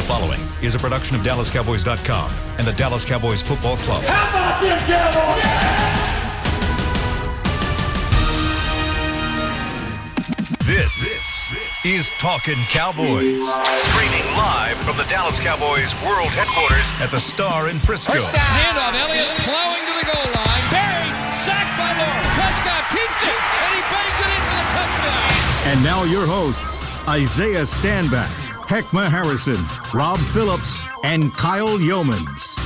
following is a production of DallasCowboys.com and the Dallas Cowboys Football Club. How about them Cowboys? This is Talkin Cowboys. Streaming live from the Dallas Cowboys World Headquarters at the Star in Frisco. First down. Handoff, Elliott plowing to the goal line. Buried, sacked by Lawrence. Prescott keeps it, and he bangs it in for the touchdown. And now your hosts, Isaiah Stanback, Heckma Harrison, Rob Phillips, and Kyle Yeomans.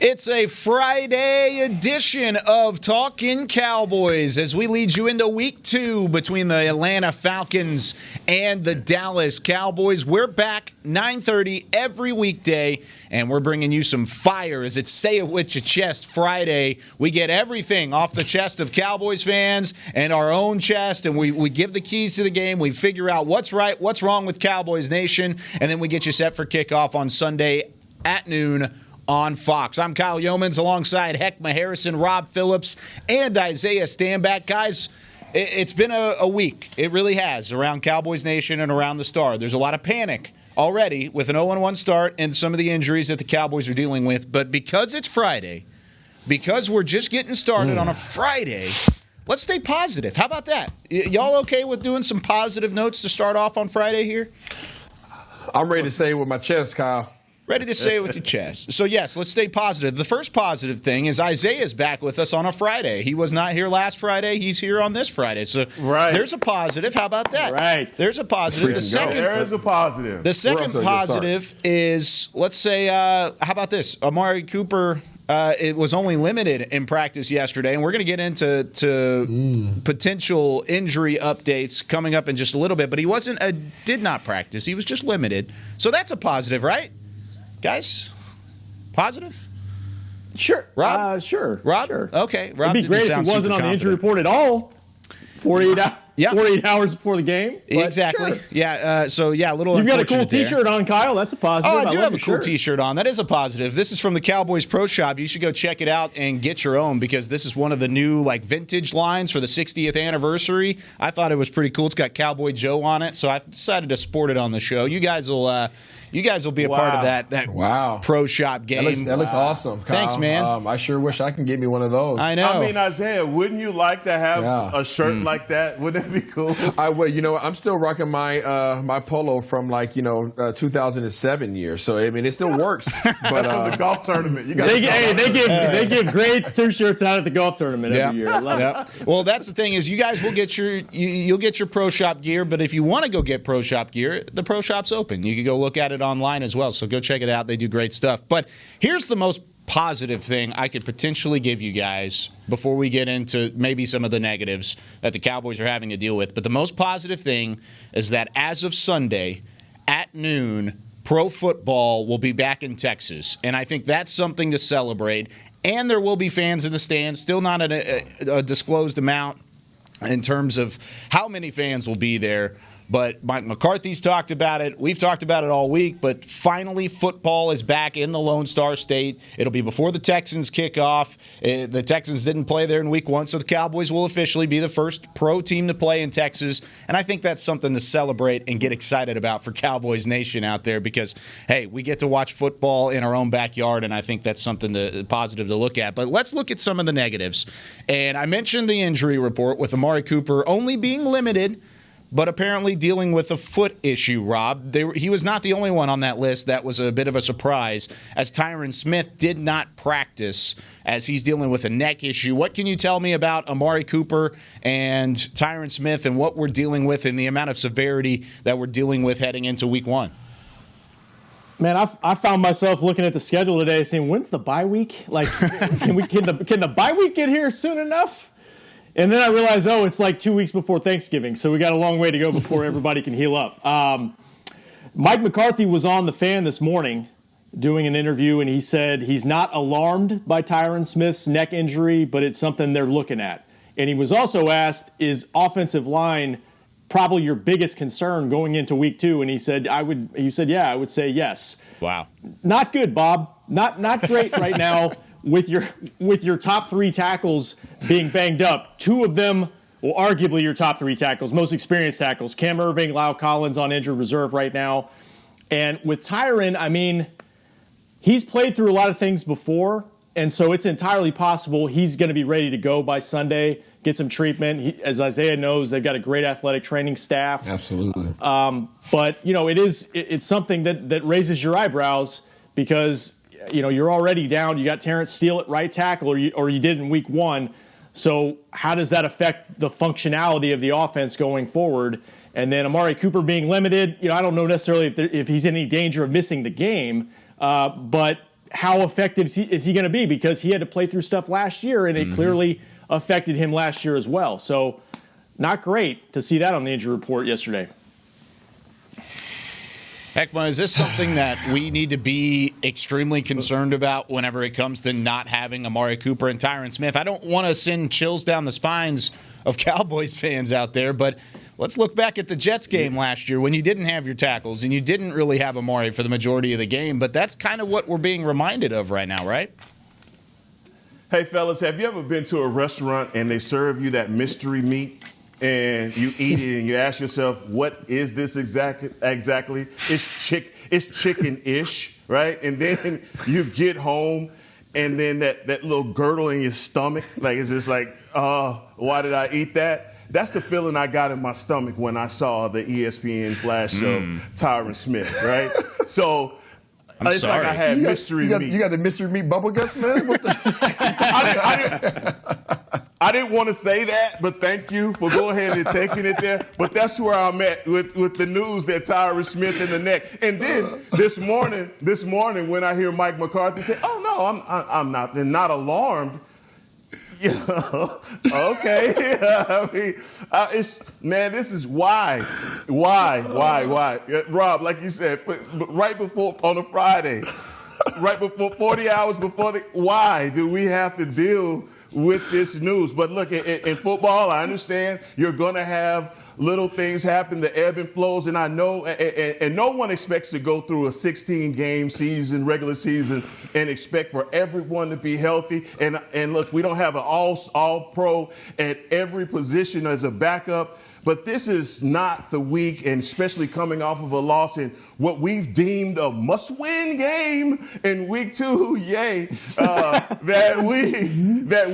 It's a Friday edition of Talkin Cowboys as we lead you into week 2 between the Atlanta Falcons and the Dallas Cowboys. We're back 9:30 every weekday, and we're bringing you some fire as it's Say It With Your Chest Friday. We get everything off the chest of Cowboys fans and our own chest, and we give the keys to the game. We figure out what's right, what's wrong with Cowboys Nation, and then we get you set for kickoff on Sunday at noon on Fox. I'm Kyle Yeomans alongside Heckma Harrison, Rob Phillips, and Isaiah Stanback. Guys, it's been a week. It really has around Cowboys Nation and around the Star. There's a lot of panic already with an 0-1 start and some of the injuries that the Cowboys are dealing with. But because it's Friday, because we're just getting started on a Friday, let's stay positive. How about that? Y'all okay with doing some positive notes to start off on Friday here? I'm ready to say it with my chest, Kyle. Ready to say it with your chest. So, yes, let's stay positive. The first positive thing is Isaiah's back with us on a Friday. He was not here last Friday. He's here on this Friday. So, there's a positive. How about that? Right. There's a positive. There is a positive. The second positive is, let's say, how about this? Amari Cooper, it was only limited in practice yesterday, and we're going to get into potential injury updates coming up in just a little bit. But he did not practice. He was just limited. So that's a positive, right? Guys, positive? Sure. Rob? Sure. Rob? Sure. Okay. Rob, it'd be great if he wasn't on the injury report at all 48 hours before the game. Exactly. Sure. Yeah. A little You've got a unfortunate cool T-shirt on, Kyle. That's a positive. Oh, I do have a cool shirt. T-shirt on. That is a positive. This is from the Cowboys Pro Shop. You should go check it out and get your own because this is one of the new vintage lines for the 60th anniversary. I thought it was pretty cool. It's got Cowboy Joe on it, so I decided to sport it on the show. You guys will be a part of that Pro Shop game. That looks awesome, Kyle. Thanks, man. I sure wish I can get me one of those. I know. I mean, Isaiah, wouldn't you like to have a shirt like that? Wouldn't that be cool? I would. You know, I'm still rocking my my polo from 2007 year. So I mean, it still works. But from the golf tournament. They give great T-shirts out at the golf tournament every year. I love it. Well, that's the thing is, you guys will get you'll get your Pro Shop gear. But if you want to go get Pro Shop gear, the Pro Shop's open. You can go look at it online as well. So go check it out. They do great stuff. But here's the most positive thing I could potentially give you guys before we get into maybe some of the negatives that the Cowboys are having to deal with. But the most positive thing is that as of Sunday at noon, pro football will be back in Texas. And I think that's something to celebrate. And there will be fans in the stands, still not a disclosed amount in terms of how many fans will be there. But Mike McCarthy's talked about it. We've talked about it all week. But finally, football is back in the Lone Star State. It'll be before the Texans kick off. The Texans didn't play there in week 1, so the Cowboys will officially be the first pro team to play in Texas. And I think that's something to celebrate and get excited about for Cowboys Nation out there because, hey, we get to watch football in our own backyard, and I think that's something positive to look at. But let's look at some of the negatives. And I mentioned the injury report with Amari Cooper only being limited, but apparently dealing with a foot issue, Rob. He was not the only one on that list. That was a bit of a surprise, as Tyron Smith did not practice as he's dealing with a neck issue. What can you tell me about Amari Cooper and Tyron Smith and what we're dealing with and the amount of severity that we're dealing with heading into week 1? Man, I found myself looking at the schedule today saying, when's the bye week? Can the bye week get here soon enough? And then I realized, it's 2 weeks before Thanksgiving, so we got a long way to go before everybody can heal up. Mike McCarthy was on The Fan this morning doing an interview, and he said he's not alarmed by Tyron Smith's neck injury, but it's something they're looking at. And he was also asked, is offensive line probably your biggest concern going into week 2? And he said, I would say yes. Wow. Not good, Bob. Not great right now. With your top 3 tackles being banged up, 2 of them, well, arguably your top 3 tackles, most experienced tackles, Cam Irving, Lyle Collins on injured reserve right now, And with Tyron, I mean, he's played through a lot of things before, and so it's entirely possible he's going to be ready to go by Sunday, get some treatment. As Isaiah knows, they've got a great athletic training staff. Absolutely. But, it's something that raises your eyebrows because, you're already down. You got Terrence Steele at right tackle, or you did in week 1. So how does that affect the functionality of the offense going forward? And then Amari Cooper being limited, I don't know necessarily if he's in any danger of missing the game, but how effective is he going to be? Because he had to play through stuff last year, and it clearly affected him last year as well. So not great to see that on the injury report yesterday. Heckma, is this something that we need to be extremely concerned about whenever it comes to not having Amari Cooper and Tyron Smith? I don't want to send chills down the spines of Cowboys fans out there, but let's look back at the Jets game last year when you didn't have your tackles and you didn't really have Amari for the majority of the game, but that's kind of what we're being reminded of right now, right? Hey, fellas, have you ever been to a restaurant and they serve you that mystery meat? And you eat it and you ask yourself, what is this exactly? It's chicken-ish, right? And then you get home and then that little girdle in your stomach, like it's just like, why did I eat that? That's the feeling I got in my stomach when I saw the ESPN Flash show, Tyron Smith, right? So it's sorry. like I had mystery meat. You got the mystery meat bubble guts, man? What the? I didn't want to say that, but thank you for going ahead and taking it there. But that's where I'm at with the news that Tyron Smith in the neck. And then this morning when I hear Mike McCarthy say, "Oh no, I'm not alarmed." Yeah, okay. I mean, this is why? Rob, like you said, right before on a Friday, right before 40 hours before why do we have to deal with this news? But look, in football, I understand you're going to have little things happen, the ebb and flows, and I know, and no one expects to go through a 16-game season, regular season, and expect for everyone to be healthy. And look, we don't have an all-pro at every position as a backup, but this is not the week, and especially coming off of a loss in what we've deemed a must-win game in week 2, that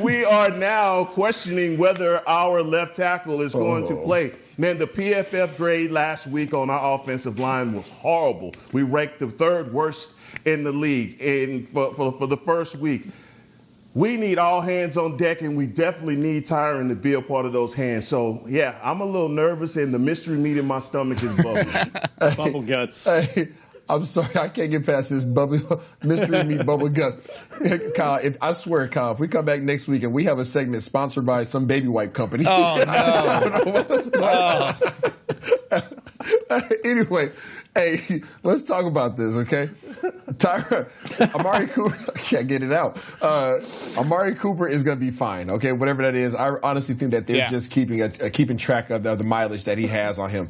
we are now questioning whether our left tackle is going to play. Man, the PFF grade last week on our offensive line was horrible. We ranked the 3rd worst in the league for the first week. We need all hands on deck, and we definitely need Tyron to be a part of those hands. So, yeah, I'm a little nervous, and the mystery meat in my stomach is bubbling. Bubble guts. Hey, I'm sorry, I can't get past this mystery meat bubble guts. Kyle, I swear, Kyle, if we come back next week and we have a segment sponsored by some baby wipe company. Oh, no. I don't know what's going on. Anyway, hey, let's talk about this, okay? Amari Cooper, I can't get it out. Amari Cooper is going to be fine, okay? Whatever that is, I honestly think that they're just keeping track of the mileage that he has on him.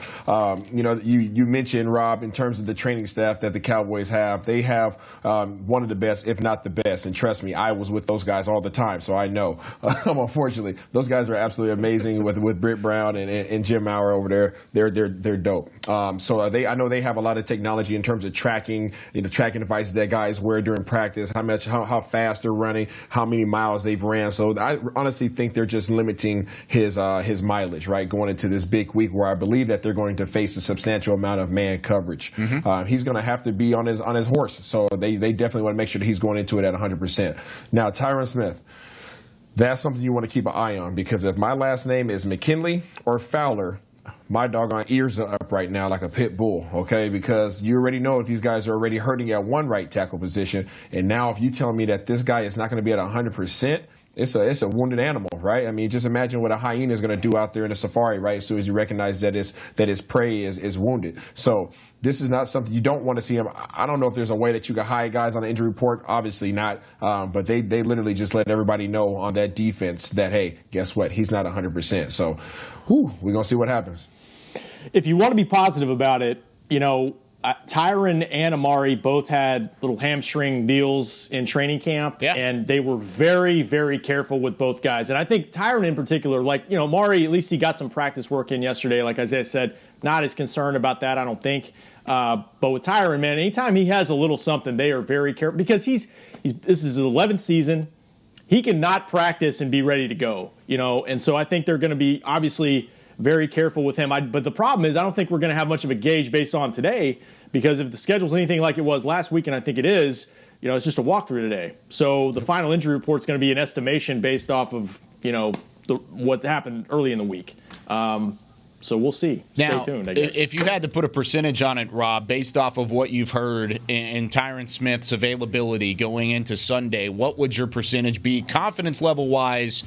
You mentioned, Rob, in terms of the training staff that the Cowboys have, they have one of the best, if not the best. And trust me, I was with those guys all the time, so I know. Unfortunately, those guys are absolutely amazing with Britt Brown and Jim Maurer over there. They're dope. I know they have a lot of technology in terms of tracking devices that guys wear during practice, how fast they're running, how many miles they've ran. So I honestly think they're just limiting his mileage, right, going into this big week where I believe that they're going to face a substantial amount of man coverage. He's going to have to be on his horse. So they definitely want to make sure that he's going into it at 100%. Now, Tyron Smith, that's something you want to keep an eye on, because if my last name is McKinley or Fowler, my doggone ears are up right now like a pit bull, okay? Because you already know if these guys are already hurting at one right tackle position, and now if you tell me that this guy is not going to be at 100%, it's a wounded animal, right? I mean, just imagine what a hyena is going to do out there in a safari, right? As soon as you recognize that his prey is wounded. So this is not something you don't want to see him. I don't know if there's a way that you can hide guys on the injury report. Obviously not. But they literally just let everybody know on that defense that, hey, guess what? He's not 100%. So, we're going to see what happens. If you want to be positive about it, Tyron and Amari both had little hamstring deals in training camp, and they were very, very careful with both guys. And I think Tyron in particular, Amari, at least he got some practice work in yesterday. Like Isaiah said, not as concerned about that, I don't think. But with Tyron, man, anytime he has a little something, they are very careful because this is his 11th season. He cannot practice and be ready to go, and so I think they're going to be obviously very careful with him. But the problem is I don't think we're going to have much of a gauge based on today because if the schedule's anything like it was last week, and I think it is, it's just a walkthrough today. So the final injury report is going to be an estimation based off of, what happened early in the week. So we'll see. Now, Stay tuned, I guess. If you had to put a percentage on it, Rob, based off of what you've heard in Tyron Smith's availability going into Sunday, what would your percentage be, confidence level-wise,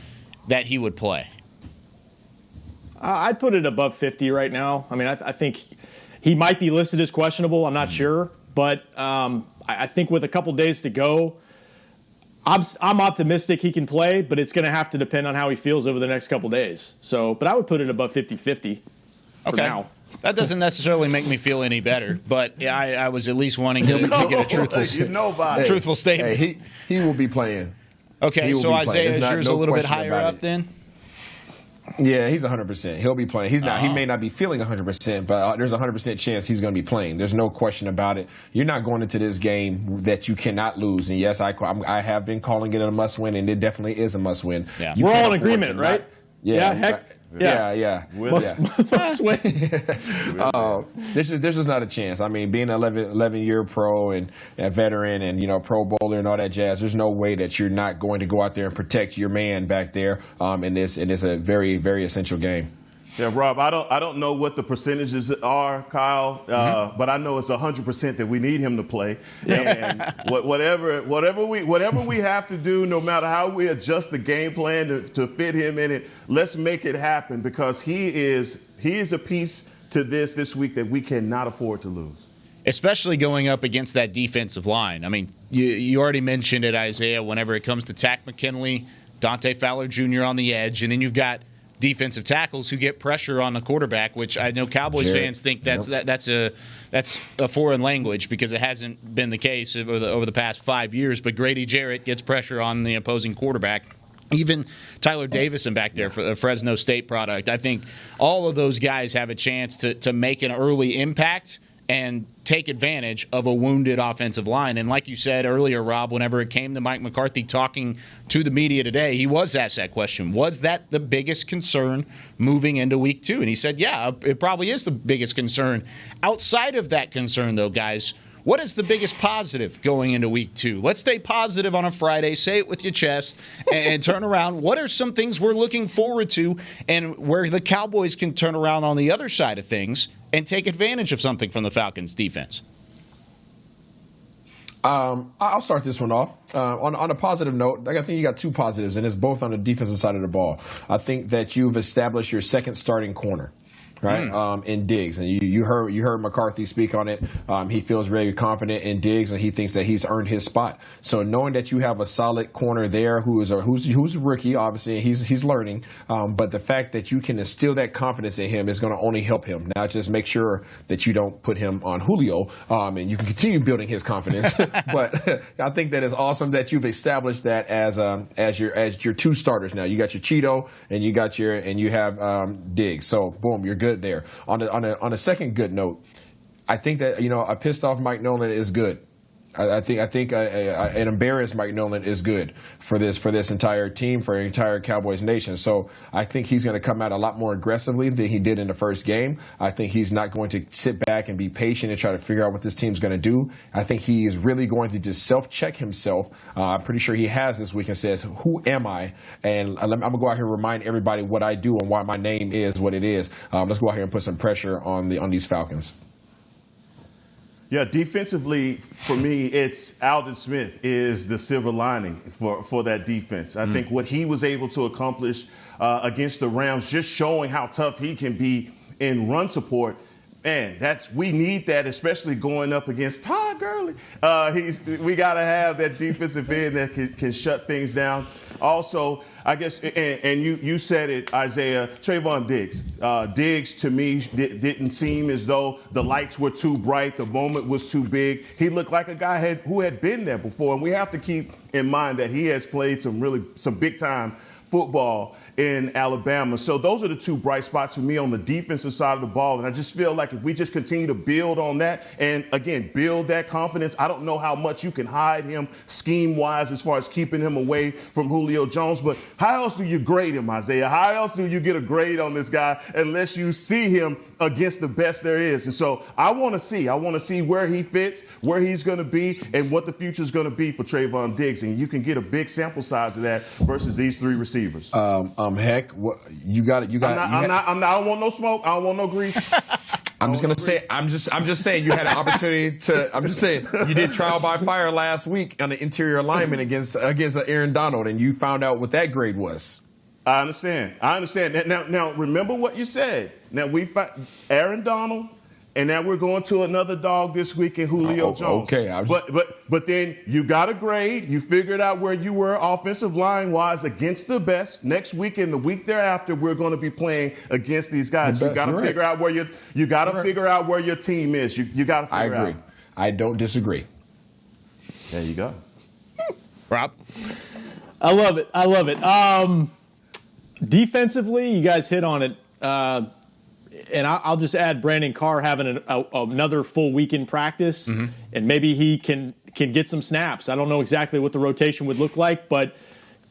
that he would play? I'd put it above 50 right now. I mean, I think he might be listed as questionable. I'm not sure. But I think with a couple days to go, I'm optimistic he can play, but it's going to have to depend on how he feels over the next couple days. But I would put it above 50-50 for now. That doesn't necessarily make me feel any better, but I was at least wanting to get a truthful statement. Hey, he will be playing. Okay, so Isaiah, is yours a little bit higher up then? Yeah, he's 100%. He'll be playing. He's not. He may not be feeling 100%, but there's a 100% chance he's going to be playing. There's no question about it. You're not going into this game that you cannot lose. And yes, I have been calling it a must-win, and it definitely is a must-win. Yeah. We're all in agreement, right? Yeah. Must win. There's just not a chance. I mean, being an 11-year pro and a veteran and, Pro Bowler and all that jazz, there's no way that you're not going to go out there and protect your man back there in this a very, very essential game. Yeah, Rob, I don't know what the percentages are, Kyle, but I know it's 100% that we need him to play. And whatever we have to do, no matter how we adjust the game plan to fit him in it, let's make it happen because he is a piece to this week that we cannot afford to lose. Especially going up against that defensive line. I mean, you already mentioned it, Isaiah, whenever it comes to Tack McKinley, Dante Fowler Jr. on the edge, and then you've got defensive tackles who get pressure on the quarterback, which I know Cowboys fans think that's a foreign language because it hasn't been the case over the past 5 years. But Grady Jarrett gets pressure on the opposing quarterback. Even Tyler Davison back there for the Fresno State product. I think all of those guys have a chance to make an early impact and take advantage of a wounded offensive line. And like you said earlier, Rob, whenever it came to Mike McCarthy talking to the media today, he was asked that question. Was that the biggest concern moving into week 2? And he said, yeah, it probably is the biggest concern. Outside of that concern, though, guys, what is the biggest positive going into week 2? Let's stay positive on a Friday. Say it with your chest and turn around. What are some things we're looking forward to and where the Cowboys can turn around on the other side of things and take advantage of something from the Falcons' defense? I'll start this one off. On a positive note, I think you got two positives, and it's both on the defensive side of the ball. I think that you've established your second starting corner. Right, in Diggs, and you heard McCarthy speak on it. He feels very confident in Diggs, and he thinks that he's earned his spot. So knowing that you have a solid corner there, who's a rookie, obviously, and he's learning. But the fact that you can instill that confidence in him is going to only help him. Now, just make sure that you don't put him on Julio, and you can continue building his confidence. But I think that it's awesome that you've established that as your two starters. Now you got your Cheeto, and you have Diggs. So boom, you're good there. On a second good note, I think that a pissed off Mike Nolan is good. I think an embarrassed Mike Nolan is good for this entire team, for the entire Cowboys nation. So I think he's going to come out a lot more aggressively than he did in the first game. I think he's not going to sit back and be patient and try to figure out what this team's going to do. I think he is really going to just self-check himself. I'm pretty sure he has this week and says, who am I? And I'm going to go out here and remind everybody what I do and why my name is what it is. Let's go out here and put some pressure on these Falcons. Yeah, defensively, for me, it's Aldon Smith is the silver lining for that defense. I think what he was able to accomplish against the Rams, just showing how tough he can be in run support, man, we need that, especially going up against Todd Gurley. We got to have that defensive end that can shut things down. Also, I guess, and you said it, Isaiah, Trayvon Diggs. Diggs, to me, didn't seem as though the lights were too bright, the moment was too big. He looked like a guy who had been there before, and we have to keep in mind that he has played some big-time football in Alabama. So those are the two bright spots for me on the defensive side of the ball. And I just feel like if we just continue to build on that and, again, build that confidence, I don't know how much you can hide him scheme-wise as far as keeping him away from Julio Jones. But how else do you grade him, Isaiah? How else do you get a grade on this guy unless you see him against the best there is? And so I want to see where he fits, where he's going to be, and what the future is going to be for Trayvon Diggs. And you can get a big sample size of that versus these three receivers. Heck, you got it. I don't want no smoke. I don't want no grease. I'm just saying you had an opportunity to. I'm just saying you did trial by fire last week on the interior alignment against Aaron Donald, and you found out what that grade was. I understand. Now remember what you said. Now we find Aaron Donald, and now we're going to another dog this week in Julio Jones. Okay, but then you got a grade. You figured out where you were offensive line wise against the best. Next week and the week thereafter, we're going to be playing against these guys. You got to figure out where figure out where your team is. You got to figure out. I agree. I don't disagree. There you go, Rob. I love it. Defensively, you guys hit on it. And I'll just add Brandon Carr having another full week in practice, and maybe he can get some snaps. I don't know exactly what the rotation would look like, but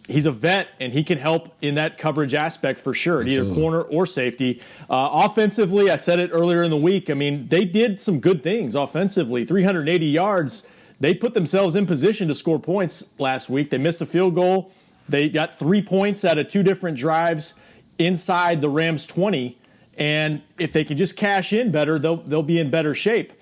he's a vet, and he can help in that coverage aspect for sure, at either corner or safety. Offensively, I said it earlier in the week, I mean, they did some good things offensively, 380 yards. They put themselves in position to score points last week. They missed a field goal. They got 3 points out of 2 different drives inside the Rams' 20. And if they can just cash in better, they'll be in better shape.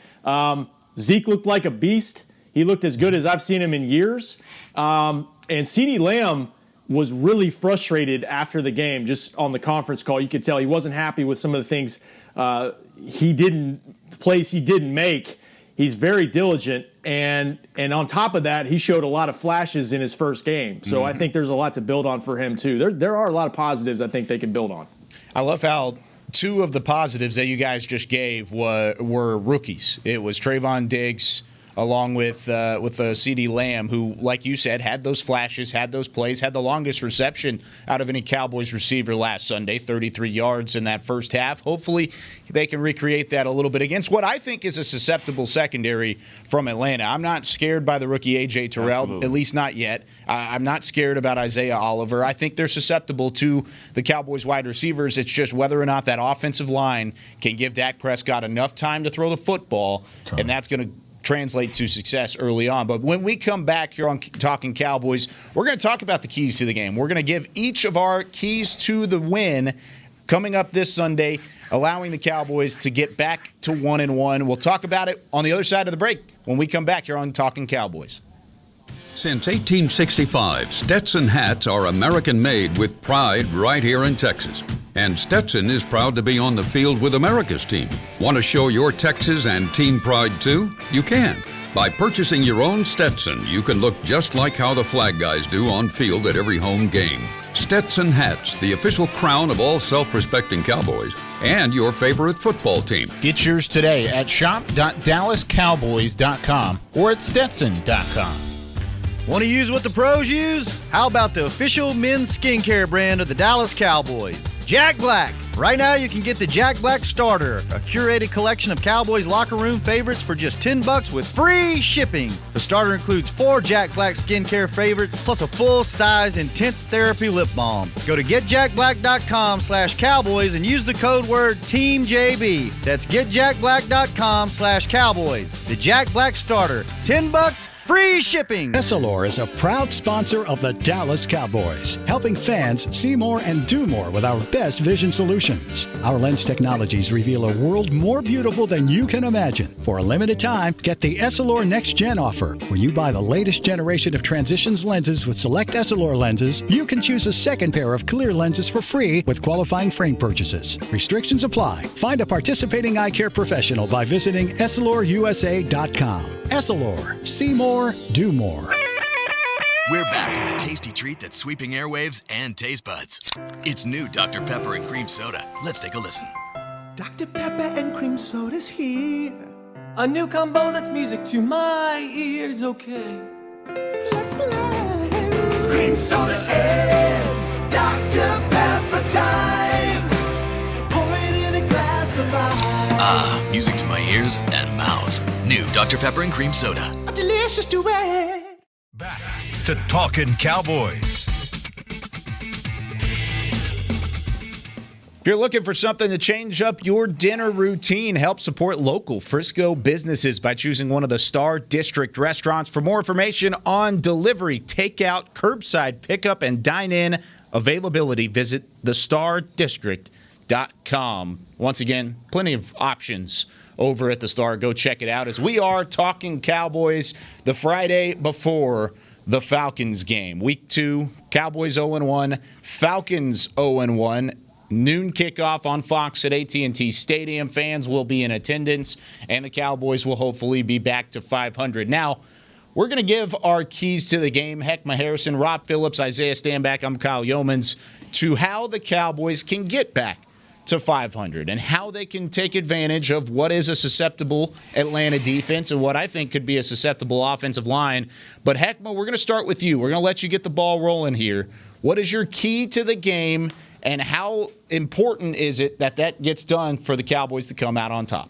Zeke looked like a beast. He looked as good as I've seen him in years. And CeeDee Lamb was really frustrated after the game, just on the conference call. You could tell he wasn't happy with some of the things plays he didn't make. He's very diligent. And on top of that, he showed a lot of flashes in his first game. So I think there's a lot to build on for him, too. There are a lot of positives I think they can build on. I love how 2 of the positives that you guys just gave were rookies. It was Trayvon Diggs along with CeeDee Lamb, who, like you said, had those flashes, had those plays, had the longest reception out of any Cowboys receiver last Sunday, 33 yards in that first half. Hopefully they can recreate that a little bit against what I think is a susceptible secondary from Atlanta. I'm not scared by the rookie A.J. Terrell, Absolutely. At least not yet. I'm not scared about Isaiah Oliver. I think they're susceptible to the Cowboys wide receivers. It's just whether or not that offensive line can give Dak Prescott enough time to throw the football, and that's going to translate to success early on. But when we come back here on Talkin Cowboys, we're going to talk about the keys to the game. We're going to give each of our keys to the win coming up this Sunday, allowing the Cowboys to get back to 1-1. We'll talk about it on the other side of the break when we come back here on Talkin Cowboys. Since 1865, Stetson hats are American-made with pride right here in Texas. And Stetson is proud to be on the field with America's team. Want to show your Texas and team pride too? You can. By purchasing your own Stetson, you can look just like how the flag guys do on field at every home game. Stetson hats, the official crown of all self-respecting Cowboys and your favorite football team. Get yours today at shop.dallascowboys.com or at stetson.com. Want to use what the pros use? How about the official men's skincare brand of the Dallas Cowboys, Jack Black? Right now you can get the Jack Black Starter, a curated collection of Cowboys locker room favorites for just $10 with free shipping. The starter includes 4 Jack Black skincare favorites plus a full-sized intense therapy lip balm. Go to getjackblack.com/Cowboys and use the code word TEAMJB. That's getjackblack.com/Cowboys. The Jack Black Starter, $10. Free shipping! Essilor is a proud sponsor of the Dallas Cowboys, helping fans see more and do more with our best vision solutions. Our lens technologies reveal a world more beautiful than you can imagine. For a limited time, get the Essilor Next Gen offer. When you buy the latest generation of Transitions lenses with select Essilor lenses, you can choose a second pair of clear lenses for free with qualifying frame purchases. Restrictions apply. Find a participating eye care professional by visiting EssilorUSA.com. Essilor. See more. Do more. We're back with a tasty treat that's sweeping airwaves and taste buds. It's new Dr. Pepper and Cream Soda. Let's take a listen. Dr. Pepper and Cream Soda's here. A new combo that's music to my ears, okay. Let's play. Cream Soda and Dr. time. Pour it in a glass of ice. Ah, music to my ears and mouth. New Dr. Pepper and Cream Soda. A delicious duet. Back to Talkin' Cowboys. If you're looking for something to change up your dinner routine, help support local Frisco businesses by choosing one of the Star District restaurants. For more information on delivery, takeout, curbside pickup, and dine-in availability, visit thestardistrict.com. Once again, plenty of options over at the Star. Go check it out as we are talking Cowboys the Friday before the Falcons game. Week 2, Cowboys 0-1, Falcons 0-1. Noon kickoff on Fox at AT&T Stadium. Fans will be in attendance, and the Cowboys will hopefully be back to 500. Now, we're going to give our keys to the game, Heckma Harrison, Rob Phillips, Isaiah Stanback, I'm Kyle Yeomans, to how the Cowboys can get back to 500 and how they can take advantage of what is a susceptible Atlanta defense and what I think could be a susceptible offensive line. But Heckma, we're going to start with you. We're going to let you get the ball rolling here. What is your key to the game, and how important is it that that gets done for the Cowboys to come out on top?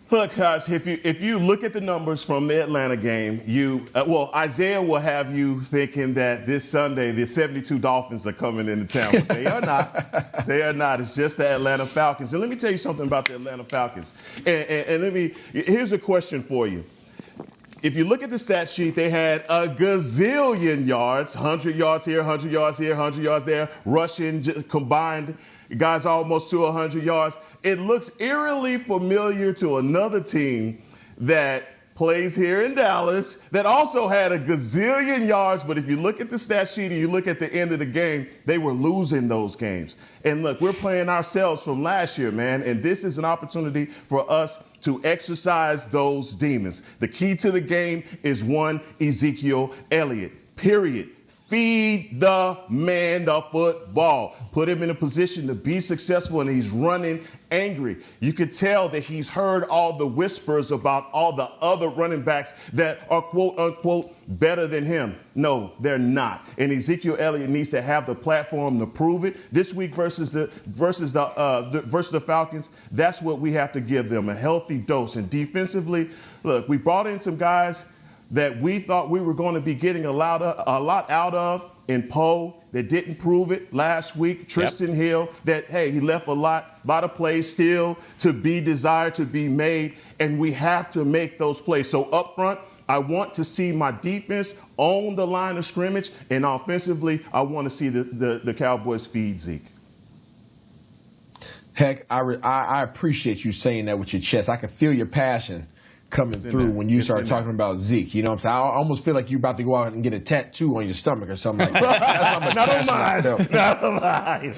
Look, guys, if you look at the numbers from the Atlanta game, Isaiah will have you thinking that this Sunday the 72 Dolphins are coming into town, but they are not. They are not. It's just the Atlanta Falcons. And let me tell you something about the Atlanta Falcons. And here's a question for you. If you look at the stat sheet, they had a gazillion yards, 100 yards here, 100 yards here, 100 yards there, rushing combined, guys almost to 100 yards. It looks eerily familiar to another team that plays here in Dallas that also had a gazillion yards, but if you look at the stat sheet and you look at the end of the game, they were losing those games. And look, we're playing ourselves from last year, man, and this is an opportunity for us to exercise those demons. The key to the game is one, Ezekiel Elliott, period. Feed the man the football. Put him in a position to be successful, and he's running angry. You could tell that he's heard all the whispers about all the other running backs that are quote unquote better than him. No, they're not. And Ezekiel Elliott needs to have the platform to prove it. This week versus the Falcons, that's what we have to give them, a healthy dose. And defensively, look, we brought in some guys that we thought we were going to be getting a lot out of in Poe that didn't prove it last week. Tristan Hill, that, hey, he left a lot of plays still to be desired, to be made, and we have to make those plays. So up front, I want to see my defense own the line of scrimmage, and offensively, I want to see the Cowboys feed Zeke. Heck, I appreciate you saying that with your chest. I can feel your passion coming through when you start talking about Zeke. You know what I'm saying? I almost feel like you're about to go out and get a tattoo on your stomach or something like that. Not on mine. Not on mine.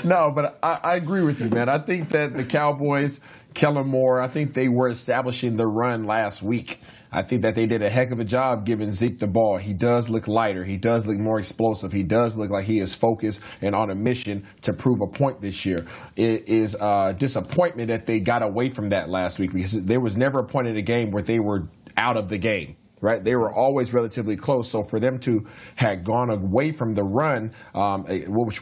No, but I agree with you, man. I think that the Cowboys, Kellen Moore, I think they were establishing the run last week. I think that they did a heck of a job giving Zeke the ball. He does look lighter. He does look more explosive. He does look like he is focused and on a mission to prove a point this year. It is a disappointment that they got away from that last week, because there was never a point in the game where they were out of the game. Right, they were always relatively close. So for them to have gone away from the run,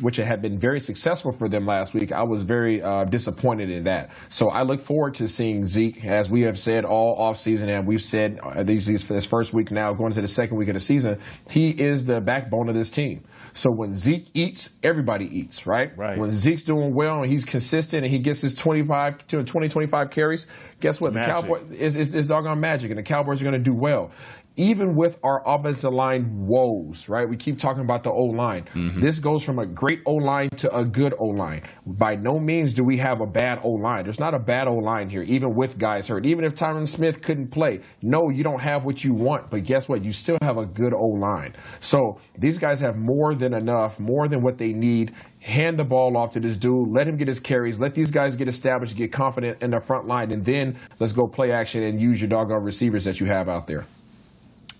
which had been very successful for them last week, I was very disappointed in that. So I look forward to seeing Zeke, as we have said all offseason, and we've said this first week now, going into the second week of the season, he is the backbone of this team. So when Zeke eats, everybody eats, right? When Zeke's doing well and he's consistent and he gets his 25 carries, guess what? The Cowboys is doggone magic, and the Cowboys are going to do well. Even with our offensive line woes, right? We keep talking about the O-line. Mm-hmm. This goes from a great O-line to a good O-line. By no means do we have a bad O-line. There's not a bad O-line here, even with guys hurt. Even if Tyron Smith couldn't play, no, you don't have what you want. But guess what? You still have a good O-line. So these guys have more than enough, more than what they need. Hand the ball off to this dude. Let him get his carries. Let these guys get established, get confident in the front line, and then let's go play action and use your doggone receivers that you have out there.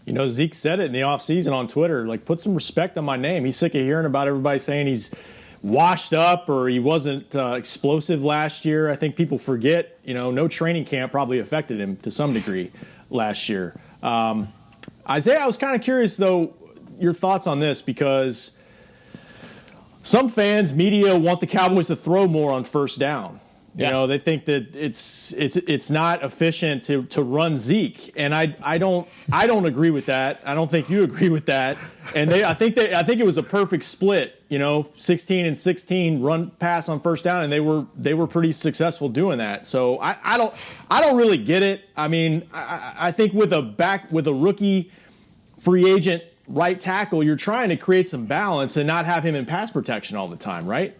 You know, Zeke said it in the offseason on Twitter, like, put some respect on my name. He's sick of hearing about everybody saying he's washed up or he wasn't explosive last year. I think people forget, you know, no training camp probably affected him to some degree last year. Isaiah, I was kind of curious, though, your thoughts on this, because some fans, media want the Cowboys to throw more on first down. You know, they think that it's not efficient to run Zeke, and I don't agree with that. I don't think you agree with that. And I think it was a perfect split. 16 and 16 run pass on first down, and they were pretty successful doing that. So I don't really get it. I mean, I think with a rookie free agent right tackle, you're trying to create some balance and not have him in pass protection all the time, right?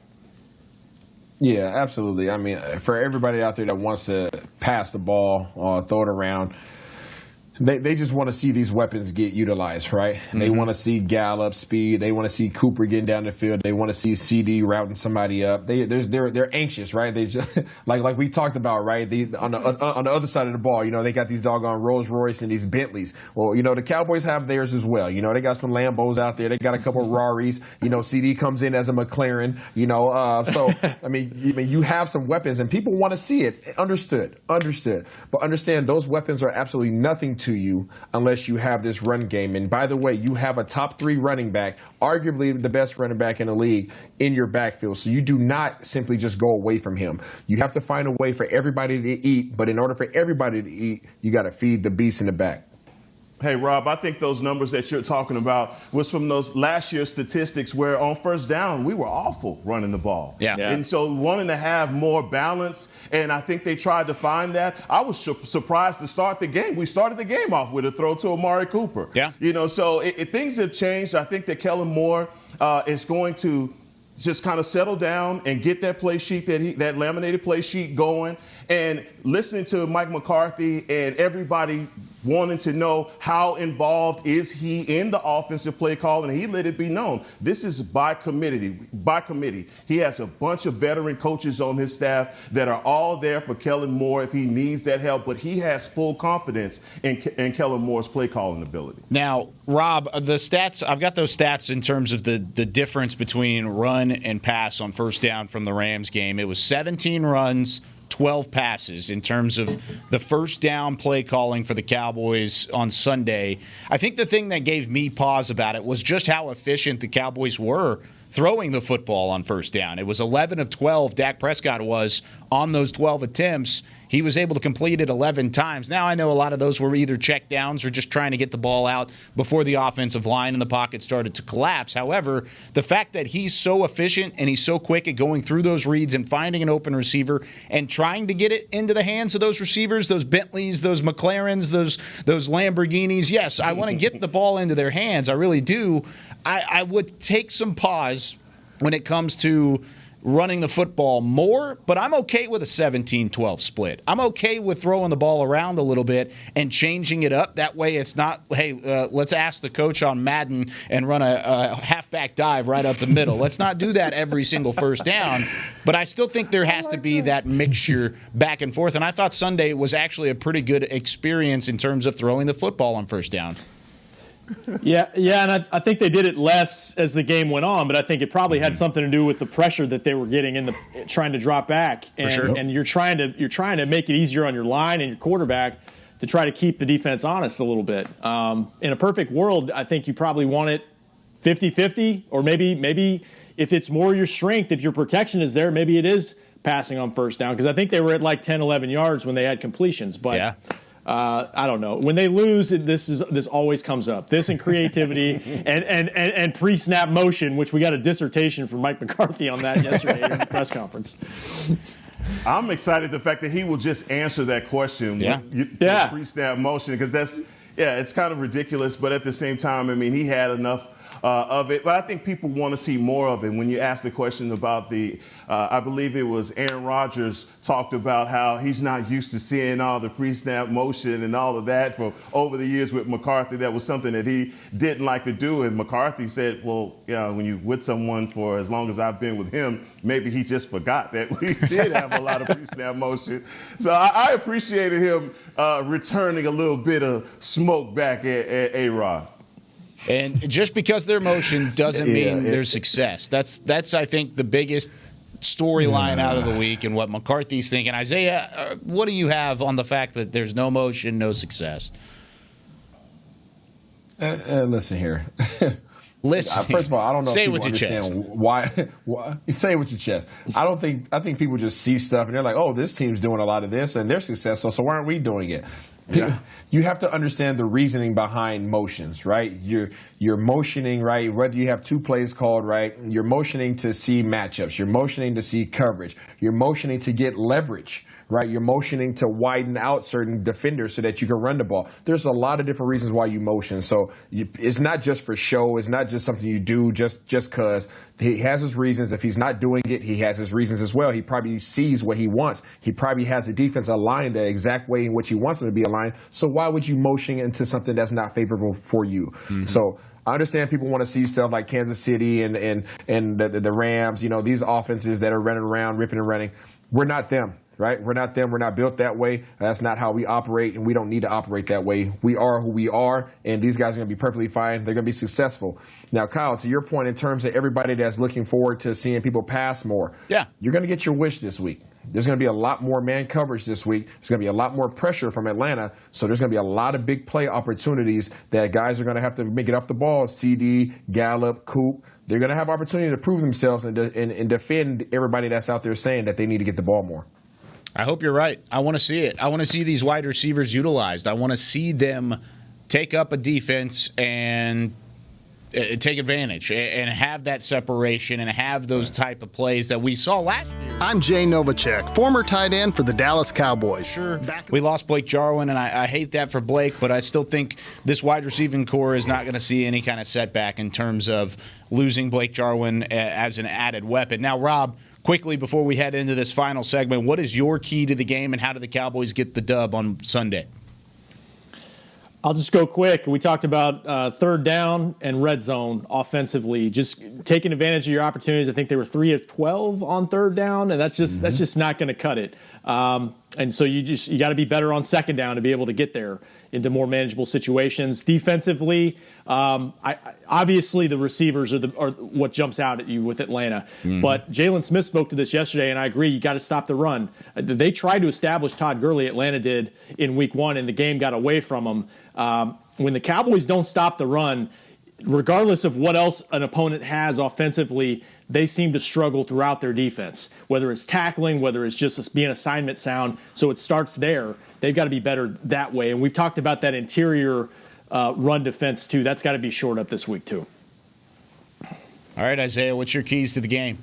Yeah, absolutely. I mean, for everybody out there that wants to pass the ball or throw it around, they just want to see these weapons get utilized, right? Mm-hmm. They want to see Gallup speed. They want to see Cooper getting down the field. They want to see CD routing somebody up. They're anxious, right? They just like we talked about, right? On the other side of the ball, they got these doggone Rolls Royce and these Bentleys. Well, the Cowboys have theirs as well. They got some Lambos out there. They got a couple of Raris. CD comes in as a McLaren. So I mean, you have some weapons, and people want to see it. Understood. But understand those weapons are absolutely nothing to you unless you have this run game. And by the way, you have a top 3 running back, arguably the best running back in the league, in your backfield. So you do not simply just go away from him. You have to find a way for everybody to eat. But in order for everybody to eat, you got to feed the beast in the back. Hey, Rob, I think those numbers that you're talking about was from those last year's statistics where on first down, we were awful running the ball. Yeah. And so wanting to have more balance, and I think they tried to find that. I was surprised to start the game. We started the game off with a throw to Amari Cooper. Yeah. So things have changed. I think that Kellen Moore is going to just kind of settle down and get that play sheet, that laminated play sheet going. And listening to Mike McCarthy and everybody wanting to know how involved is he in the offensive play call, and he let it be known. This is by committee. He has a bunch of veteran coaches on his staff that are all there for Kellen Moore if he needs that help, but he has full confidence in Kellen Moore's play calling ability. Now, Rob, the stats, I've got those stats in terms of the difference between run and pass on first down from the Rams game. It was 17 runs, 12 passes in terms of the first down play calling for the Cowboys on Sunday. I think the thing that gave me pause about it was just how efficient the Cowboys were throwing the football on first down. It was 11 of 12, Dak Prescott was, on those 12 attempts. He was able to complete it 11 times. Now, I know a lot of those were either check downs or just trying to get the ball out before the offensive line and the pocket started to collapse. However, the fact that he's so efficient and he's so quick at going through those reads and finding an open receiver and trying to get it into the hands of those receivers, those Bentleys, those McLarens, those Lamborghinis. Yes, I want to get the ball into their hands. I really do. I would take some pause when it comes to running the football more, but I'm okay with a 17-12 split. I'm okay with throwing the ball around a little bit and changing it up. That way it's not, hey, let's ask the coach on Madden and run a halfback dive right up the middle. Let's not do that every single first down, but I still think there has to be that mixture back and forth, and I thought Sunday was actually a pretty good experience in terms of throwing the football on first down. Yeah, and I think they did it less as the game went on, but I think it probably had something to do with the pressure that they were getting in trying to drop back, and, and you're trying to make it easier on your line and your quarterback to try to keep the defense honest a little bit. In a perfect world, I think you probably want it 50-50, or maybe if it's more your strength, if your protection is there, maybe it is passing on first down, because I think they were at like 10, 11 yards when they had completions, but. Yeah. I don't know. When they lose, this always comes up. This and creativity and pre-snap motion, which we got a dissertation from Mike McCarthy on that yesterday in the press conference. I'm excited the fact that he will just answer that question. Pre-snap motion, because it's kind of ridiculous, but at the same time, I mean, he had enough of it. But I think people want to see more of it. When you ask the question about I believe it was Aaron Rodgers talked about how he's not used to seeing all the pre-snap motion and all of that for over the years with McCarthy. That was something that he didn't like to do. And McCarthy said, well, when you're with someone for as long as I've been with him, maybe he just forgot that we did have a lot of pre-snap motion. So I appreciated him returning a little bit of smoke back at A-Rod. And just because they're motion doesn't mean there's success. That's I think the biggest storyline out of the week and what McCarthy's thinking. Isaiah, what do you have on the fact that there's no motion, no success? Listen here. Listen. First of all, I don't know say if it with people your understand chest. why. Say it with your chest. I think people just see stuff and they're like, oh, this team's doing a lot of this and they're successful, so why aren't we doing it? Yeah. You have to understand the reasoning behind motions, right? You're motioning, right? Whether you have two plays called, right? You're motioning to see matchups. You're motioning to see coverage. You're motioning to get leverage, right? You're motioning to widen out certain defenders so that you can run the ball. There's a lot of different reasons why you motion. So it's not just for show. It's not just something you do just because. He has his reasons. If he's not doing it, he has his reasons as well. He probably sees what he wants. He probably has the defense aligned the exact way in which he wants them to be aligned. So why would you motion into something that's not favorable for you? Mm-hmm. So I understand people want to see stuff like Kansas City and the Rams, these offenses that are running around, ripping and running. We're not them. Right? We're not them. We're not built that way. That's not how we operate, and we don't need to operate that way. We are who we are, and these guys are going to be perfectly fine. They're going to be successful. Now, Kyle, to your point in terms of everybody that's looking forward to seeing people pass more, you're going to get your wish this week. There's going to be a lot more man coverage this week. There's going to be a lot more pressure from Atlanta, so there's going to be a lot of big play opportunities that guys are going to have to make it off the ball. CD, Gallup, Coop. They're going to have opportunity to prove themselves and defend everybody that's out there saying that they need to get the ball more. I hope you're right. I want to see it. I want to see these wide receivers utilized. I want to see them take up a defense and take advantage and have that separation and have those type of plays that we saw last year. I'm Jay Novacek, former tight end for the Dallas Cowboys. Sure, we lost Blake Jarwin, and I hate that for Blake, but I still think this wide receiving core is not going to see any kind of setback in terms of losing Blake Jarwin as an added weapon. Now, Rob, quickly before we head into this final segment, what is your key to the game and how do the Cowboys get the dub on Sunday? I'll just go quick. We talked about third down and red zone offensively, just taking advantage of your opportunities. I think they were 3 of 12 on third down, and that's just not going to cut it. And so you got to be better on second down to be able to get there into more manageable situations. Defensively, obviously the receivers are what jumps out at you with Atlanta. Mm-hmm. But Jalen Smith spoke to this yesterday, and I agree. You got to stop the run. They tried to establish Todd Gurley. Atlanta did in Week 1, and the game got away from them. When the Cowboys don't stop the run, regardless of what else an opponent has offensively, they seem to struggle throughout their defense, whether it's tackling, whether it's just being assignment sound. So it starts there. They've got to be better that way. And we've talked about that interior run defense, too. That's got to be shored up this week, too. All right, Isaiah, what's your keys to the game?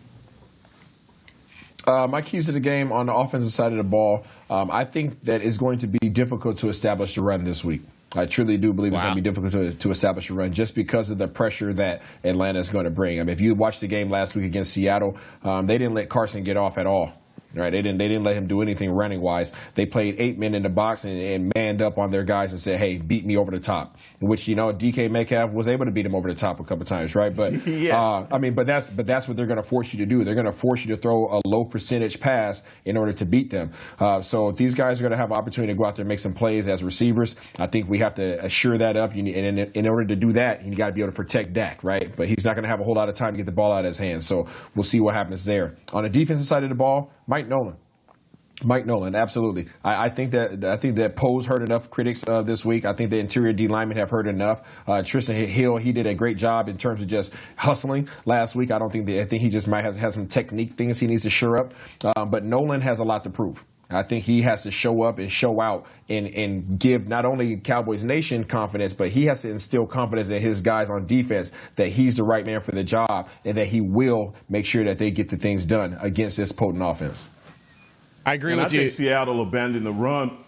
My keys to the game on the offensive side of the ball, I think that it's going to be difficult to establish a run this week. I truly do believe it's going to be difficult to establish a run just because of the pressure that Atlanta is going to bring. I mean, if you watched the game last week against Seattle, they didn't let Carson get off at all. Right, they didn't let him do anything running wise. They played 8 men in the box and manned up on their guys and said, "Hey, beat me over the top." In which DK Metcalf was able to beat him over the top a couple of times, right? But yes. But that's what they're going to force you to do. They're going to force you to throw a low percentage pass in order to beat them. So if these guys are going to have an opportunity to go out there and make some plays as receivers, I think we have to assure that up. And in order to do that, you got to be able to protect Dak, right? But he's not going to have a whole lot of time to get the ball out of his hands. So we'll see what happens there. On the defensive side of the ball, Mike Nolan, absolutely. I think that Poe's heard enough critics this week. I think the interior D linemen have heard enough. Tristan Hill, he did a great job in terms of just hustling last week. I think he just might have some technique things he needs to shore up. But Nolan has a lot to prove. I think he has to show up and show out and give not only Cowboys Nation confidence, but he has to instill confidence in his guys on defense that he's the right man for the job and that he will make sure that they get the things done against this potent offense. I agree with you. I think Seattle abandoned the run.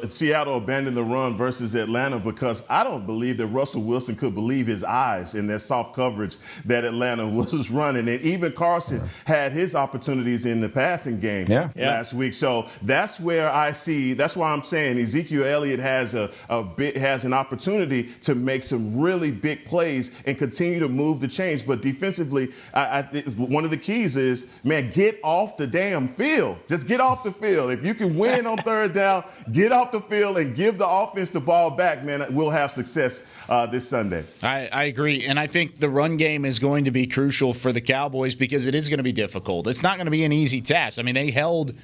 Seattle abandoned the run versus Atlanta because I don't believe that Russell Wilson could believe his eyes in that soft coverage that Atlanta was running. And even Carson had his opportunities in the passing game last week. So that's where that's why I'm saying Ezekiel Elliott has an opportunity to make some really big plays and continue to move the chains. But defensively, one of the keys is, man, get off the damn field. Just get off the field. If you can win on third down, get off the field and give the offense the ball back, man. We'll have success this Sunday. I agree. And I think the run game is going to be crucial for the Cowboys because it is going to be difficult. It's not going to be an easy task. I mean, they held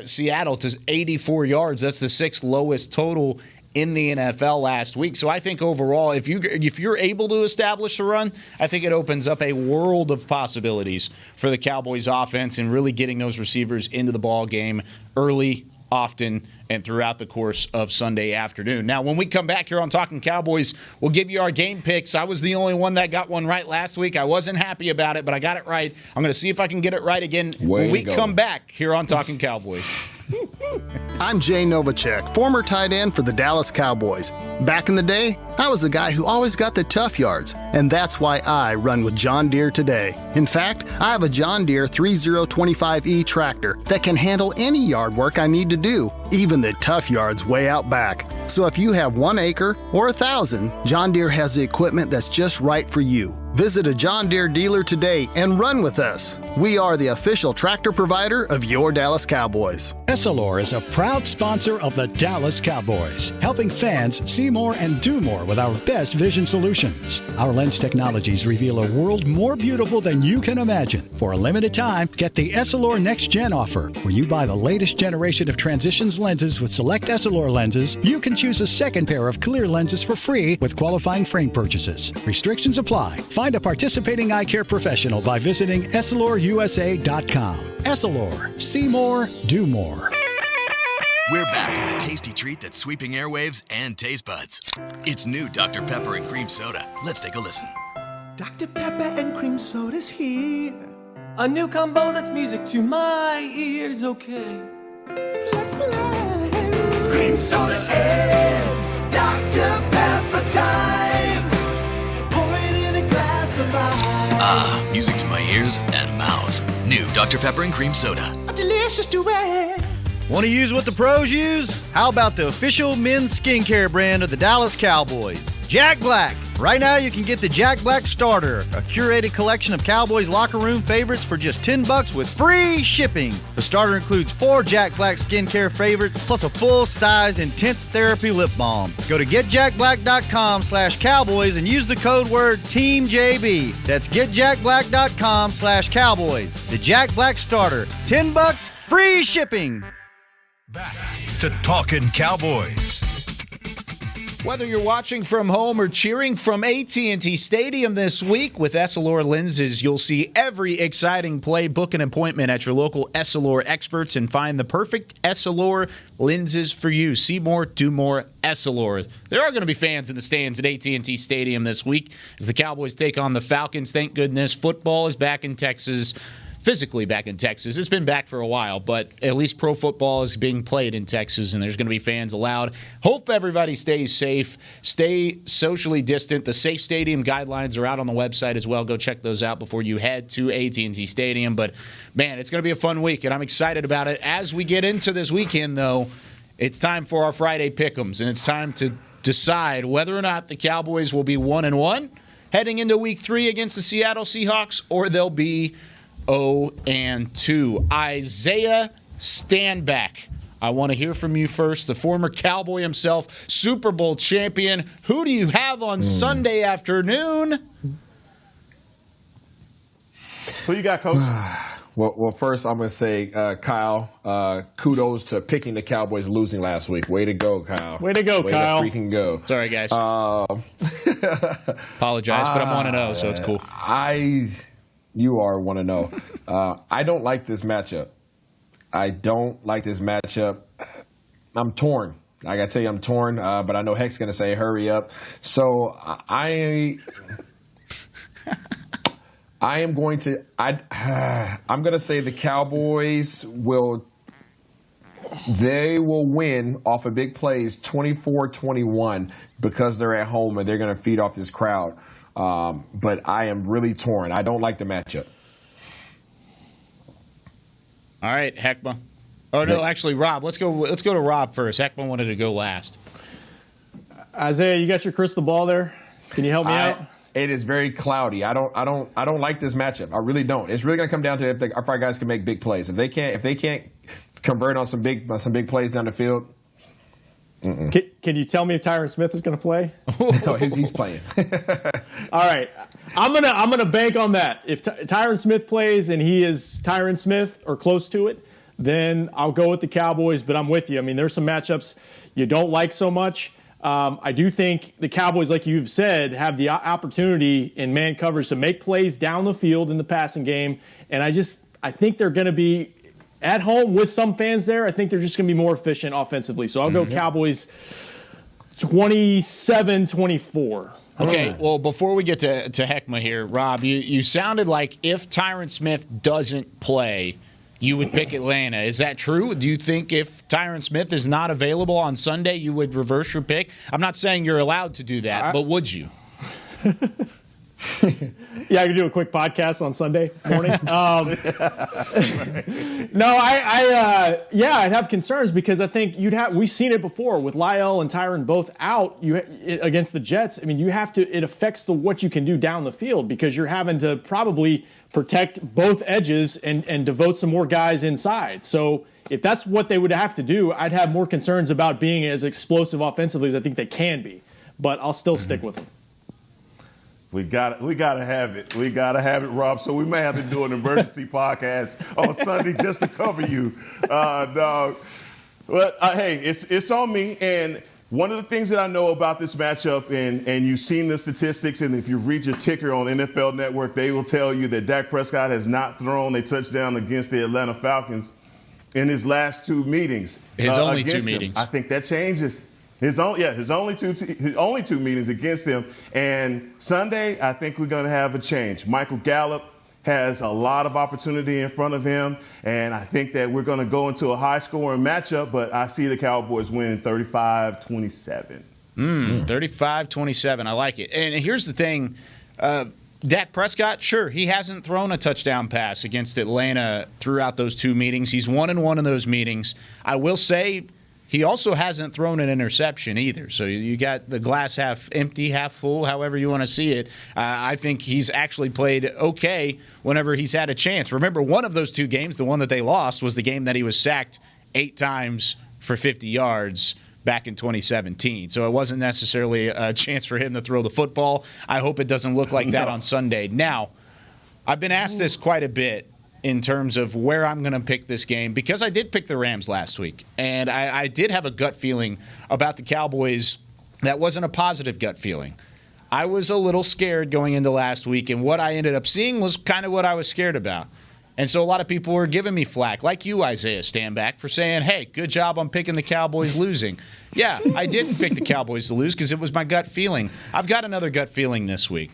Seattle to 84 yards. That's the 6th lowest total in the NFL last week. So I think overall, if you're able to establish a run, I think it opens up a world of possibilities for the Cowboys offense and really getting those receivers into the ball game early, often, and throughout the course of Sunday afternoon. Now, when we come back here on Talkin Cowboys, we'll give you our game picks. I was the only one that got one right last week. I wasn't happy about it, but I got it right. I'm going to see if I can get it right again when we come back here on Talkin Cowboys. I'm Jay Novacek, former tight end for the Dallas Cowboys. Back in the day, I was the guy who always got the tough yards, and that's why I run with John Deere today. In fact, I have a John Deere 3025E tractor that can handle any yard work I need to do, even the tough yards way out back. So if you have 1 acre or 1,000, John Deere has the equipment that's just right for you. Visit a John Deere dealer today and run with us. We are the official tractor provider of your Dallas Cowboys. Essilor is a proud sponsor of the Dallas Cowboys, helping fans see more and do more with our best vision solutions. Our lens technologies reveal a world more beautiful than you can imagine. For a limited time, get the Essilor Next Gen offer, where you buy the latest generation of Transitions lenses with select Essilor lenses. You can choose a second pair of clear lenses for free with qualifying frame purchases. Restrictions apply. Find a participating eye care professional by visiting EssilorUSA.com. Essilor. See more, do more. We're back with a tasty treat that's sweeping airwaves and taste buds. It's new Dr. Pepper and Cream Soda. Let's take a listen. Dr. Pepper and cream soda's here. A new combo that's music to my ears, okay. Let's play. Cream soda and Dr. Pepper time. Pour it in a glass of ice. Ah, music to my ears and mouth. New Dr. Pepper and Cream Soda. A delicious duet. Want to use what the pros use? How about the official men's skincare brand of the Dallas Cowboys, Jack Black? Right now, you can get the Jack Black Starter, a curated collection of Cowboys locker room favorites for just $10 with free shipping. The starter includes 4 Jack Black skincare favorites, plus a full-sized intense therapy lip balm. Go to getjackblack.com/Cowboys and use the code word TEAMJB. That's getjackblack.com/Cowboys. The Jack Black Starter, $10, free shipping. Back to Talkin Cowboys. Whether you're watching from home or cheering from AT&T Stadium this week, with Essilor lenses, you'll see every exciting play. Book an appointment at your local Essilor experts and find the perfect Essilor lenses for you. See more, do more, Essilor. There are going to be fans in the stands at AT&T Stadium this week as the Cowboys take on the Falcons. Thank goodness football is back in Texas. Physically back in Texas. It's been back for a while, but at least pro football is being played in Texas, and there's going to be fans allowed. Hope everybody stays safe, stay socially distant. The Safe Stadium guidelines are out on the website as well. Go check those out before you head to AT&T Stadium. But, man, it's going to be a fun week, and I'm excited about it. As we get into this weekend, though, it's time for our Friday Pick'ems, and it's time to decide whether or not the Cowboys will be 1-1 heading into Week 3 against the Seattle Seahawks, or they'll be 0-2. Isaiah Standback, I want to hear from you first. The former Cowboy himself, Super Bowl champion. Who do you have on Sunday afternoon? Who you got, Coach? Well, first I'm going to say, Kyle, kudos to picking the Cowboys losing last week. Way to go, Kyle. Way to go, Kyle. Way to freaking go. Sorry, guys. Apologize, but I'm 1-0, so it's cool. You are 1-0. I don't like this matchup. I'm torn. I got to tell you, I'm torn, but I know Heck's going to say, hurry up. So I'm going to say the Cowboys will win off of big plays 24-21 because they're at home and they're going to feed off this crowd. But I am really torn. I don't like the matchup. All right, Heckma. Oh no, actually, Rob. Let's go to Rob first. Heckma wanted to go last. Isaiah, you got your crystal ball there? Can you help me out? It is very cloudy. I don't like this matchup. I really don't. It's really going to come down to if our guys can make big plays. If they can't convert on some big plays down the field. Can you tell me if Tyron Smith is going to play? No, he's playing. All right, I'm gonna bank on that. If Tyron Smith plays and he is Tyron Smith or close to it, then I'll go with the Cowboys. But I'm with you. I mean, there's some matchups you don't like so much. I do think the Cowboys, like you've said, have the opportunity in man coverage to make plays down the field in the passing game. And I think they're going to be at home with some fans there. I think they're just going to be more efficient offensively. So I'll go Cowboys 27-24. Okay, well, before we get to Heckma here, Rob, you sounded like if Tyron Smith doesn't play, you would pick Atlanta. Is that true? Do you think if Tyron Smith is not available on Sunday, you would reverse your pick? I'm not saying you're allowed to do that, but would you? Yeah, I could do a quick podcast on Sunday morning. No, I'd have concerns because I think we've seen it before with Lyle and Tyron both out against the Jets. I mean, it affects what you can do down the field because you're having to probably protect both edges and devote some more guys inside. So if that's what they would have to do, I'd have more concerns about being as explosive offensively as I think they can be. But I'll still stick with them. We got to have it. We got to have it, Rob. So we may have to do an emergency podcast on Sunday just to cover you, dog. But hey, it's on me. And one of the things that I know about this matchup, and you've seen the statistics, and if you read your ticker on NFL Network, they will tell you that Dak Prescott has not thrown a touchdown against the Atlanta Falcons in his last two meetings. His only two meetings. I think that changes. His only two meetings against him. And Sunday, I think we're going to have a change. Michael Gallup has a lot of opportunity in front of him, and I think that we're going to go into a high-scoring matchup, but I see the Cowboys winning 35-27. 35-27. I like it. And here's the thing. Dak Prescott, sure, he hasn't thrown a touchdown pass against Atlanta throughout those two meetings. He's 1-1 in those meetings. I will say he also hasn't thrown an interception either. So you got the glass half empty, half full, however you want to see it. I think he's actually played okay whenever he's had a chance. Remember, one of those two games, the one that they lost, was the game that he was sacked 8 times for 50 yards back in 2017. So it wasn't necessarily a chance for him to throw the football. I hope it doesn't look like that on Sunday. Now, I've been asked this quite a bit in terms of where I'm going to pick this game, because I did pick the Rams last week, and I did have a gut feeling about the Cowboys that wasn't a positive gut feeling. I was a little scared going into last week, and what I ended up seeing was kind of what I was scared about. And so a lot of people were giving me flack, like you, Isaiah Stanback, for saying, hey, good job on picking the Cowboys losing. Yeah, I didn't pick the Cowboys to lose because it was my gut feeling. I've got another gut feeling this week.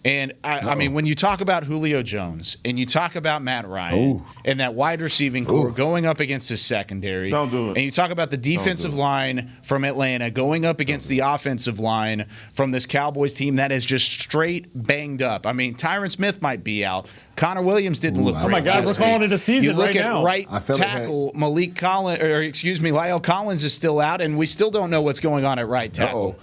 And, I mean, when you talk about Julio Jones and you talk about Matt Ryan and that wide receiving core going up against his secondary, Don't do it. and you talk about the defensive line from Atlanta going up against the offensive line from this Cowboys team that is just straight banged up. I mean, Tyron Smith might be out. Connor Williams didn't look great. Oh, my God, we're calling it a season right now. You look at right tackle, Lyle Collins is still out, and we still don't know what's going on at right tackle.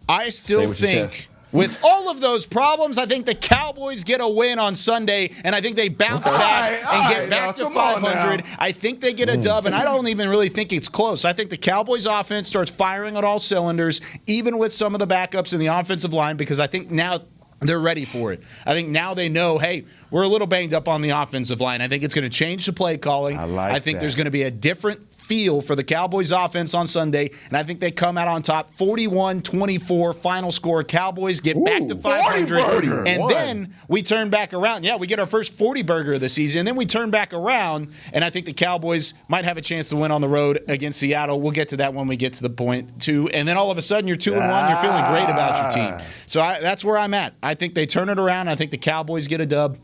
I still think, with all of those problems, I think the Cowboys get a win on Sunday, and I think they bounce back and get back to 500. I think they get a dub, and I don't even really think it's close. I think the Cowboys offense starts firing on all cylinders, even with some of the backups in the offensive line, because I think now they're ready for it. I think now they know, hey, we're a little banged up on the offensive line. I think it's going to change the play calling. I think there's going to be a different feel for the Cowboys offense on Sunday, and I think they come out on top 41-24 final score. Cowboys get back to 500, and then we turn back around. Yeah, we get our first 40-burger of the season, and then we turn back around, and I think the Cowboys might have a chance to win on the road against Seattle. We'll get to that when we get to the point, too. And then all of a sudden, you're 2-1. You're feeling great about your team. So that's where I'm at. I think they turn it around. I think the Cowboys get a dub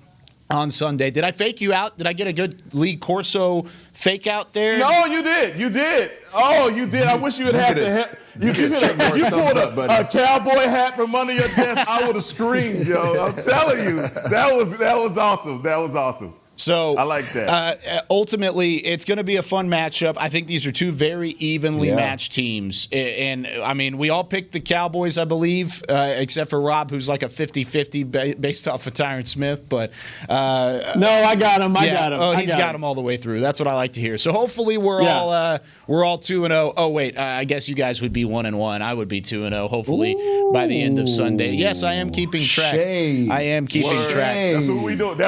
on Sunday. Did I fake you out? Did I get a good Lee Corso fake out there? No, you did. You did. Oh, you did. I wish you had had the hat. You pulled a cowboy hat from under your desk. I would have screamed, yo. I'm telling you. That was awesome. That was awesome. So I like that. Ultimately, it's going to be a fun matchup. I think these are two very evenly matched teams. And, I mean, we all picked the Cowboys, I believe, except for Rob, who's like a 50-50 based off of Tyron Smith. But no, I got him. I got him. Oh, he's got him all the way through. That's what I like to hear. So hopefully we're all 2-0. Oh, wait, I guess you guys would be 1-1. I would be 2-0. Hopefully by the end of Sunday. Yes, I am keeping track. I am keeping track. That's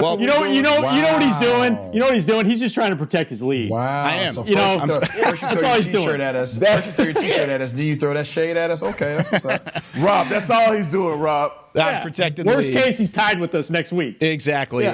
what we do. You know what he's doing? You know what he's doing? He's just trying to protect his lead. Wow. I am. So You know, first you throw your t-shirt at us. First you throw your t-shirt at us. Then you throw that shade at us. Okay, that's what's up. Rob, that's all he's doing, Rob. I'm protecting the Worst lead. case, he's tied with us next week. Exactly.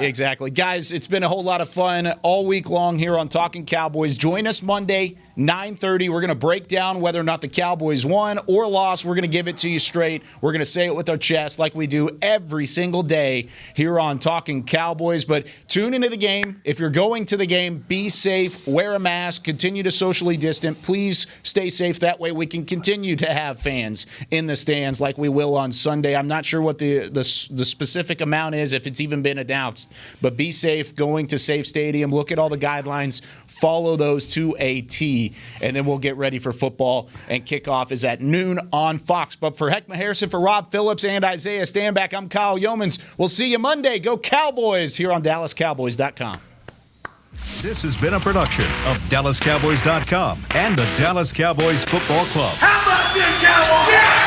Guys, it's been a whole lot of fun all week long here on Talkin' Cowboys. Join us Monday, 9:30. We're going to break down whether or not the Cowboys won or lost. We're going to give it to you straight. We're going to say it with our chest like we do every single day here on Talkin' Cowboys. But tune into the game. If you're going to the game, be safe, wear a mask, continue to socially distant. Please stay safe. That way we can continue to have fans in the stands like we will on Sunday. I'm not sure what the specific amount is, if it's even been announced. But be safe going to Safe Stadium. Look at all the guidelines. Follow those to a T. And then we'll get ready for football. And kickoff is at noon on Fox. But for Heckma Harrison, for Rob Phillips, and Isaiah Standback, I'm Kyle Yeomans. We'll see you Monday. Go Cowboys here on DallasCowboys.com. This has been a production of DallasCowboys.com and the Dallas Cowboys Football Club. How about this, Cowboys? Yeah!